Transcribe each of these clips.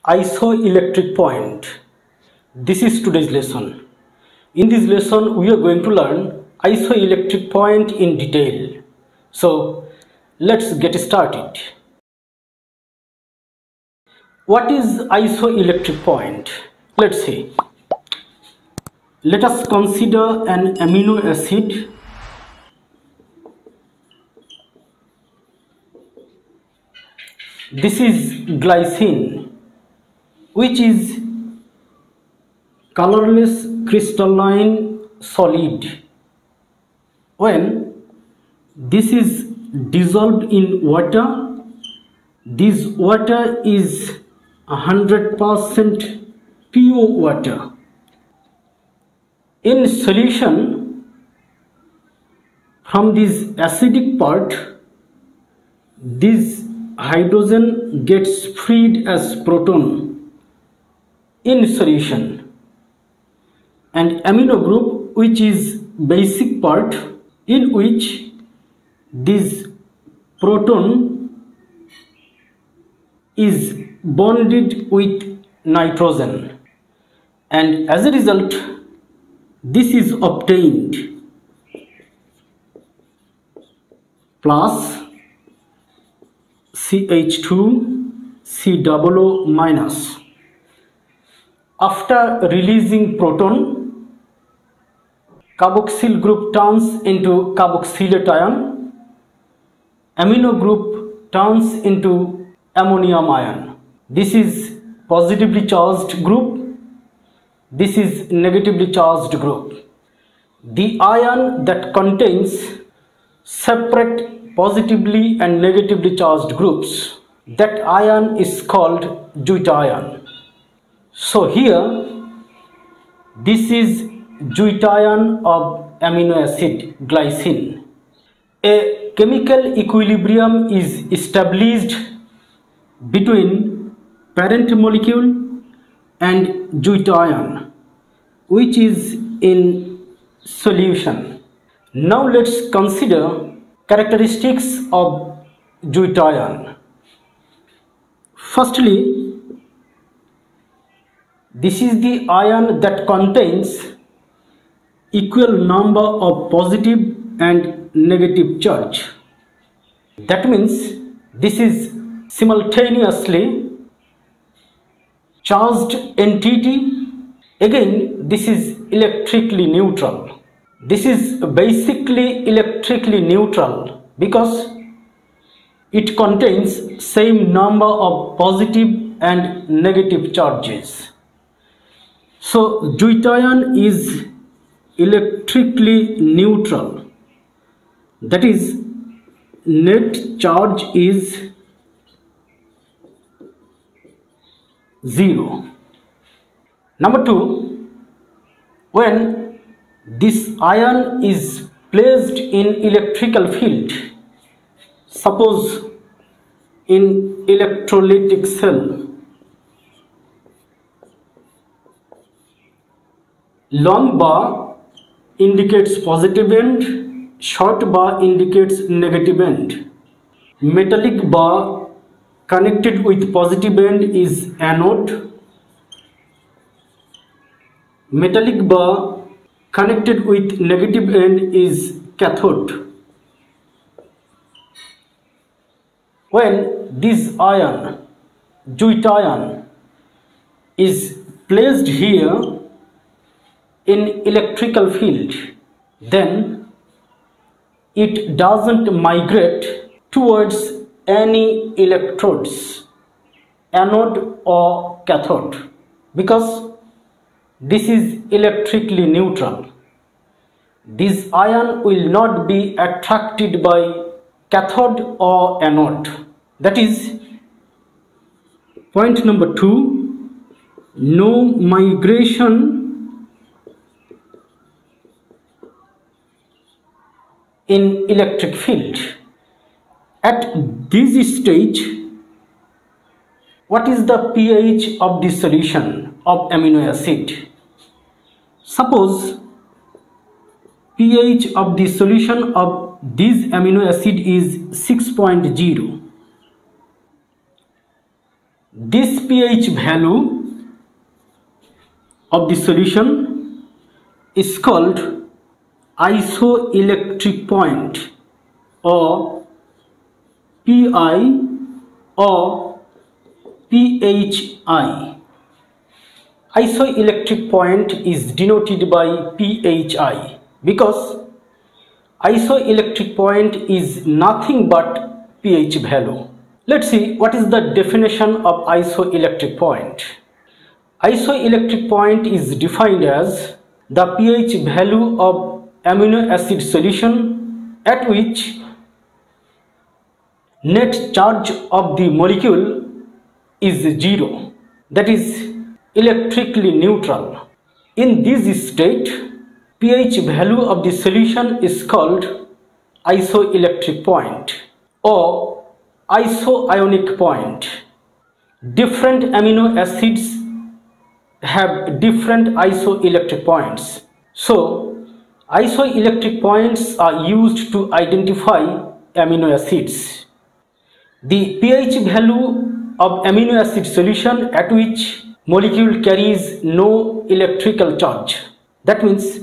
Isoelectric point. This is today's lesson. In this lesson, we are going to learn isoelectric point in detail. So, let's get started. What is isoelectric point? Let's see. Let us consider an amino acid. This is glycine, which is colorless crystalline solid. When this is dissolved in water, this water is 100% pure water. In solution, from this acidic part, this hydrogen gets freed as proton in solution, and amino group, which is basic part, in which this proton is bonded with nitrogen, and as a result this is obtained plus CH2 COO minus. After releasing proton, carboxyl group turns into carboxylate ion, amino group turns into ammonium ion. This is positively charged group, this is negatively charged group. The ion that contains separate positively and negatively charged groups, that ion is called deuterion. So here, this is deuterion of amino acid glycine. A chemical equilibrium is established between parent molecule and deuterion, which is in solution. Now let's consider characteristics of deuterion. Firstly, this is the ion that contains equal number of positive and negative charge. That means this is simultaneously charged entity. Again, this is electrically neutral. This is basically electrically neutral because it contains same number of positive and negative charges. So deuterion is electrically neutral. That is, net charge is 0. Number 2, when this ion is placed in electrical field, suppose in electrolytic cell, long bar indicates positive end, short bar indicates negative end. Metallic bar connected with positive end is anode. Metallic bar connected with negative end is cathode. When this ion, deuterion, is placed here in electrical field, then it doesn't migrate towards any electrodes, anode or cathode, because this is electrically neutral. This ion will not be attracted by cathode or anode. That is point number 2, no migration in electric field. At this stage, what is the pH of the solution of amino acid? Suppose pH of the solution of this amino acid is 6.0. This pH value of the solution is called isoelectric point, or PI or PHI. Isoelectric point is denoted by PHI because isoelectric point is nothing but pH value. Let's see what is the definition of isoelectric point. Isoelectric point is defined as the pH value of amino acid solution at which net charge of the molecule is zero, that is electrically neutral. In this state, pH value of the solution is called isoelectric point or isoionic point. Different amino acids have different isoelectric points. So, isoelectric points are used to identify amino acids. The pH value of amino acid solution at which molecule carries no electrical charge. That means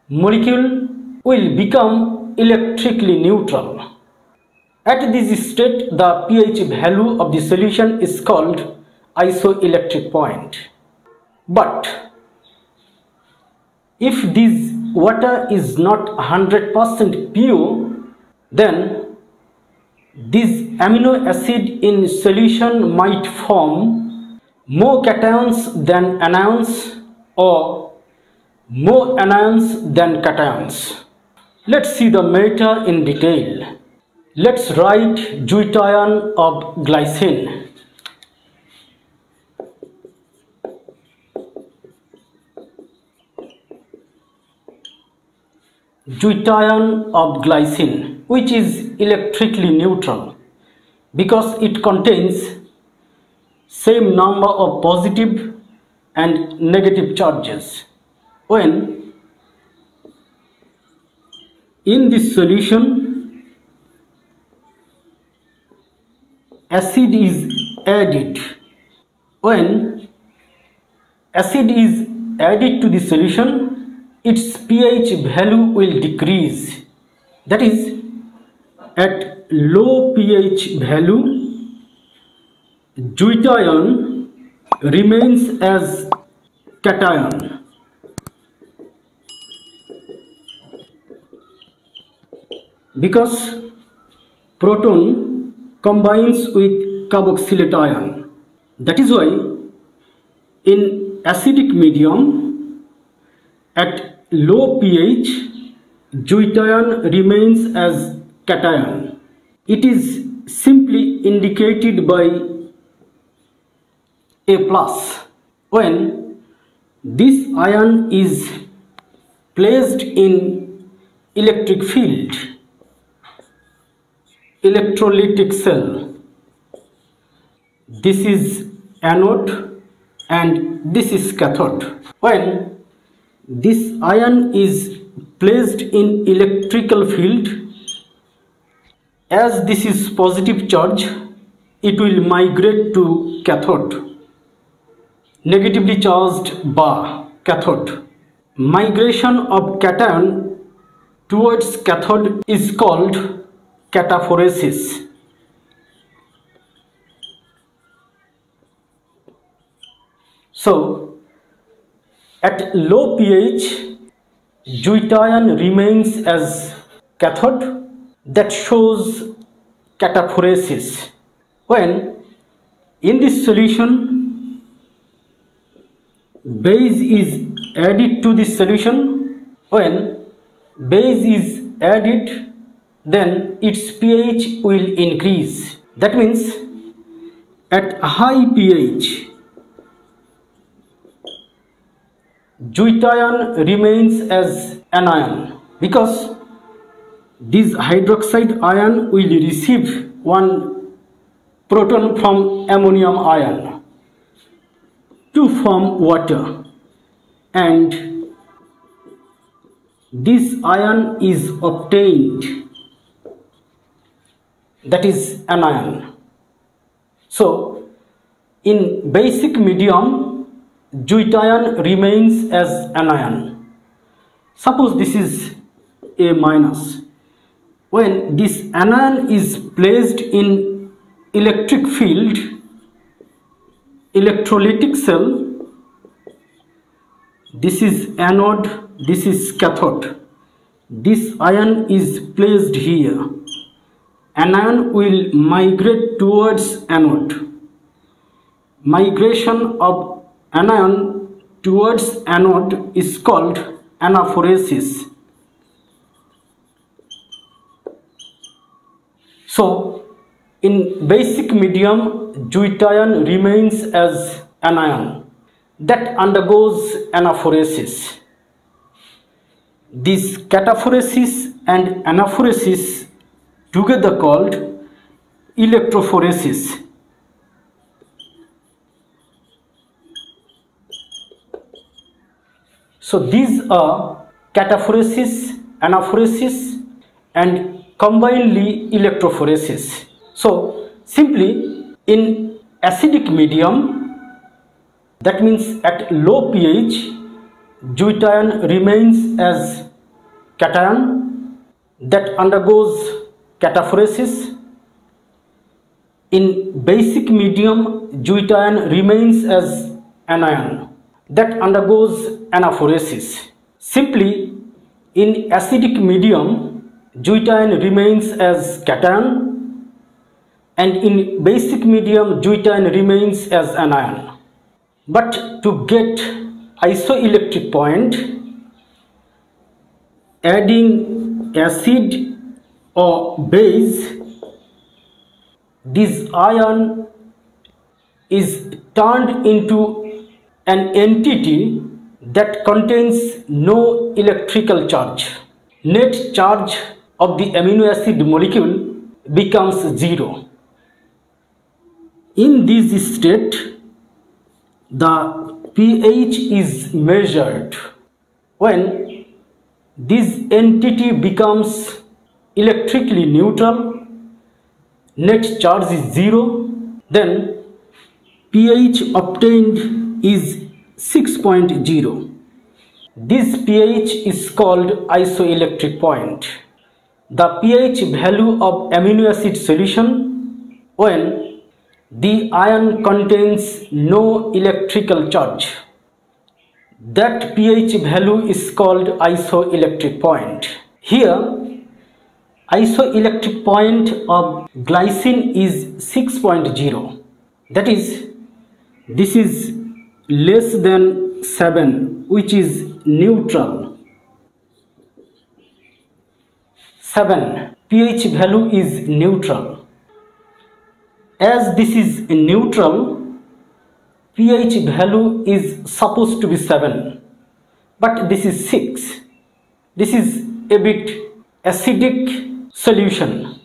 molecule will become electrically neutral. At this state, the pH value of the solution is called isoelectric point. But if this water is not 100% pure, then this amino acid in solution might form more cations than anions or more anions than cations. Let's see the matter in detail. Let's write deuterion of glycine. Deuterion of glycine, which is electrically neutral because it contains same number of positive and negative charges. When in this solution acid is added, when acid is added to the solution, its pH value will decrease. That is, at low pH value, deuterion remains as cation. Because proton combines with carboxylate ion. That is why in acidic medium at low pH, deuterion remains as cation. It is simply indicated by A+. When this ion is placed in electric field, electrolytic cell, this is anode and this is cathode. When this ion is placed in electrical field, as this is positive charge, it will migrate to cathode, negatively charged bar, cathode. Migration of cation towards cathode is called cataphoresis. So, at low pH, deuterion remains as cathode. That shows cataphoresis. When in this solution base is added to this solution, when base is added, then its pH will increase. That means at high pH, deuterion remains as anion because this hydroxide ion will receive one proton from ammonium ion to form water, and this ion is obtained, that is anion. So In basic medium, deuterium remains as anion. Suppose this is A minus. When this anion is placed in electric field, electrolytic cell, this is anode, this is cathode. This ion is placed here. Anion will migrate towards anode. Migration of anion towards anode is called anaphoresis. So, in basic medium, deuterium remains as anion that undergoes anaphoresis. This cataphoresis and anaphoresis together called electrophoresis. So these are cataphoresis, anaphoresis and combinedly electrophoresis. So simply in acidic medium, that means at low pH, deuterium remains as cation that undergoes cataphoresis. In basic medium, deuterium remains as anion that undergoes anaphoresis. Simply in acidic medium, deuterium remains as cation, and in basic medium, deuterium remains as anion. But to get isoelectric point, adding acid or base, this ion is turned into an entity that contains no electrical charge. Net charge of the amino acid molecule becomes 0. In this state, the pH is measured. When this entity becomes electrically neutral, net charge is 0, then pH obtained is 6.0. This pH is called isoelectric point. The pH value of amino acid solution when the ion contains no electrical charge. That pH value is called isoelectric point. Here, isoelectric point of glycine is 6.0. That is, this is less than 7, which is neutral. 7, pH value is neutral. As this is neutral, pH value is supposed to be 7, but this is 6. This is a bit acidic solution.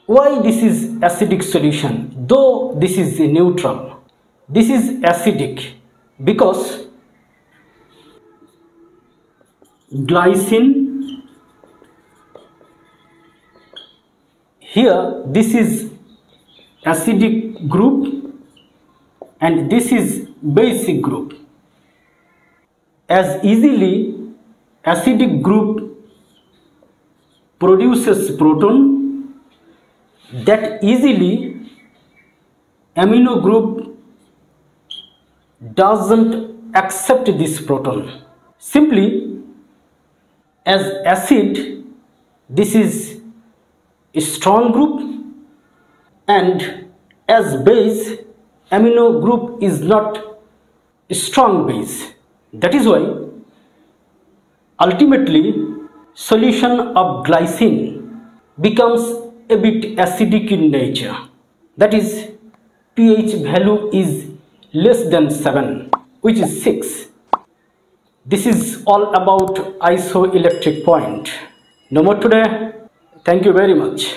Why this is acidic solution? Though this is neutral, this is acidic because glycine, here this is acidic group and this is basic group. As easily acidic group produces proton, that easily amino group doesn't accept this proton. Simply, as acid, this is a strong group, and as base, amino group is not a strong base. That is why ultimately solution of glycine becomes a bit acidic in nature. That is, pH value is less than 7, which is 6. This is all about isoelectric point. No more today. Thank you very much.